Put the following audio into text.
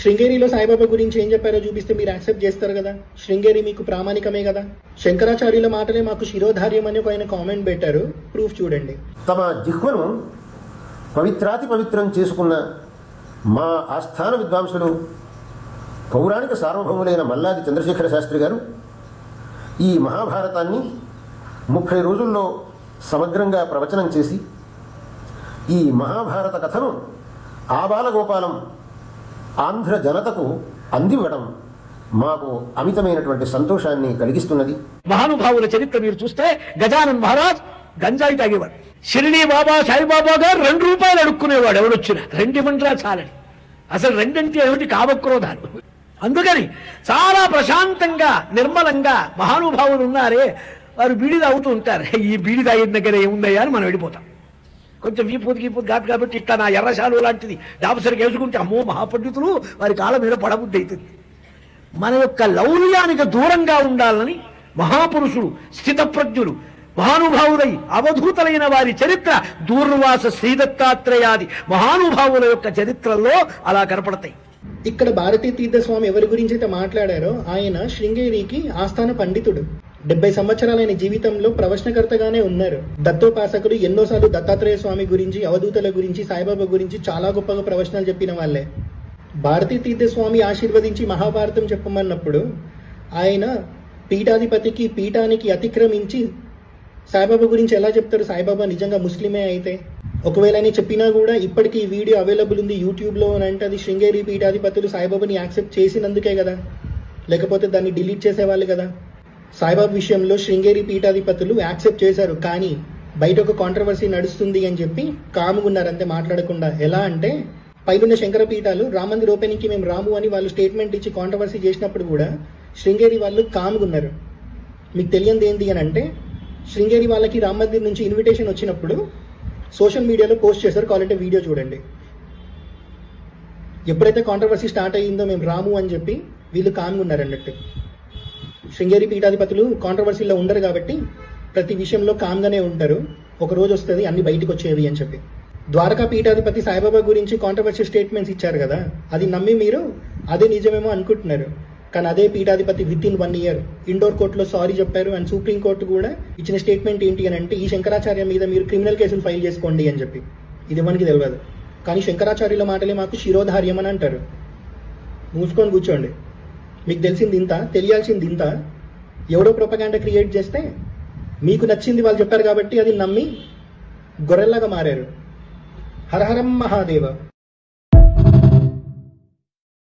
శృంగేరిలో సాయిబాబా గురించి ఏం చెప్పారో చూపిస్తే మీరు యాక్సెప్ట్ చేస్తారు కదా? శృంగేరి మీకు ప్రామాణికమే కదా? శంకరాచార్యుల మాటలే మాకు శిరోధార్యం అని ఒక ఆయన కామెంట్ పెట్టారు, ప్రూఫ్ చూడండి. తమ జిహ్వను పవిత్రాతి పవిత్రం చేసుకున్న మా ఆస్థాన విద్వాంసులు పౌరాణిక సార్వభౌములైన మల్లాది చంద్రశేఖర శాస్త్రి గారు ఈ మహాభారతాన్ని 30 రోజుల్లో సమగ్రంగా ప్రవచనం చేసి ఈ మహాభారత కథను ఆబాలగోపాలం ఆంధ్ర జనతకు అందివ్వడం మాకు అమితమైనటువంటి సంతోషాన్ని కలిగిస్తున్నది. మహానుభావుల చరిత్ర మీరు చూస్తే గజానన్ మహారాజ్ గంజాయి తాగేవాడు. షిరిడీ బాబా సాయిబాబా గారు 2 రూపాయలు అడుక్కునేవాడు ఎవడొచ్చినా. 2 ఇవ్వండిరా చాలని. అసలు 2 అంటే ఏమిటి? కామక్రోధాలు. అందుకని చాలా ప్రశాంతంగా నిర్మలంగా మహానుభావులు ఉన్నారే వారు బీడి తాగుతూ ఉంటారు. ఈ బీడి తాగిన దగ్గర ఏముందయ్యా అని మనం వెళ్ళిపోతాం. కొంచెం వీపూతి ఘాటు కాబట్టి ఇట్లా నా ఎర్రశాలు లాంటిది డాబసరికి వేసుకుంటే అమ్మో మహాపండితులు వారి కాళ్ళ మీద పడబుద్ధి అవుతుంది. మన యొక్క లౌల్యానికి దూరంగా ఉండాలని మహాపురుషులు స్థితప్రజ్ఞులు మహానుభావులై అవధూతలైన వారి చరిత్ర దూర్వాస శ్రీదత్తాత్రేయాది మహానుభావుల యొక్క చరిత్రలో అలా కనపడతాయి. ఇక్కడ భారతీ తీర్థస్వామి ఎవరి గురించి అయితే మాట్లాడారో ఆయన శృంగేరికి ఆస్థాన పండితుడు. 70 సంవత్సరాలైన జీవితంలో ప్రవచనకర్తగానే ఉన్నారు. దత్తోపాసకులు ఎన్నోసార్లు దత్తాత్రేయ స్వామి గురించి, అవధూతల గురించి, సాయిబాబా గురించి చాలా గొప్పగా ప్రవచనాలు చెప్పిన వాళ్ళే. భారతీ తీర్థస్వామి ఆశీర్వదించి మహాభారతం చెప్పమన్నప్పుడు ఆయన పీఠాధిపతికి పీఠానికి అతిక్రమించి సాయిబాబా గురించి ఎలా చెప్తారు? సాయిబాబా నిజంగా ముస్లిమే అయితే ఒకవేళ అని చెప్పినా కూడా ఇప్పటికీ ఈ వీడియో అవైలబుల్ ఉంది యూట్యూబ్లో అని అంటే అది శృంగేరి పీఠాధిపతులు సాయిబాబాని యాక్సెప్ట్ చేసినందుకే కదా, లేకపోతే దాన్ని డిలీట్ చేసేవాళ్ళు కదా. సాయిబాబా విషయంలో శృంగేరి పీఠాధిపతులు యాక్సెప్ట్ చేశారు, కానీ బయట ఒక కాంట్రవర్సీ నడుస్తుంది అని చెప్పి కాముగున్నారు అంతే, మాట్లాడకుండా. ఎలా అంటే పైనున్న శంకర పీఠాలు రామ మందిర్ ఓపెనింగ్కి మేము రాము అని వాళ్ళు స్టేట్మెంట్ ఇచ్చి కాంట్రవర్సీ చేసినప్పుడు కూడా శృంగేరి వాళ్ళు కాముగున్నారు. మీకు తెలియంది ఏంటి అని అంటే శృంగేరి వాళ్ళకి రామ మందిర్ నుంచి ఇన్విటేషన్ వచ్చినప్పుడు సోషల్ మీడియాలో పోస్ట్ చేశారు, కావాలంటే వీడియో చూడండి. ఎప్పుడైతే కాంట్రవర్సీ స్టార్ట్ అయ్యిందో మేము రాము అని చెప్పి వీళ్ళు కాముగున్నారు అన్నట్టు. శృంగేరి పీఠాధిపతులు కాంట్రవర్సీలో ఉండరు కాబట్టి ప్రతి విషయంలో కామ్గానే ఉంటారు. ఒక రోజు వస్తుంది అన్ని బయటకు వచ్చేవి అని చెప్పి. ద్వారకా పీఠాధిపతి సాయిబాబా గురించి కాంట్రవర్సీ స్టేట్మెంట్స్ ఇచ్చారు కదా, అది నమ్మి మీరు అదే నిజమేమో అనుకుంటున్నారు. కానీ అదే పీఠాధిపతి విత్ ఇన్ 1 year ఇండోర్ కోర్టులో సారీ చెప్పారు. అండ్ సుప్రీం కోర్టు కూడా ఇచ్చిన స్టేట్మెంట్ ఏంటి అని అంటే ఈ శంకరాచార్య మీద మీరు క్రిమినల్ కేసులు ఫైల్ చేసుకోండి అని చెప్పి. ఇది మనకి తెలియదు, కానీ శంకరాచార్యుల మాటలే మాకు శిరోధార్యం అని అంటారు. మూసుకొని కూర్చోండి. మీకు తెలిసింది ఇంత, తెలియాల్సింది ఇంత. ఎవడో ప్రొపగాండా క్రియేట్ చేస్తే మీకు నచ్చింది వాళ్ళు చెప్పారు కాబట్టి అది నమ్మి గొర్రెల్లాగా మారారు. హరహరం మహాదేవ.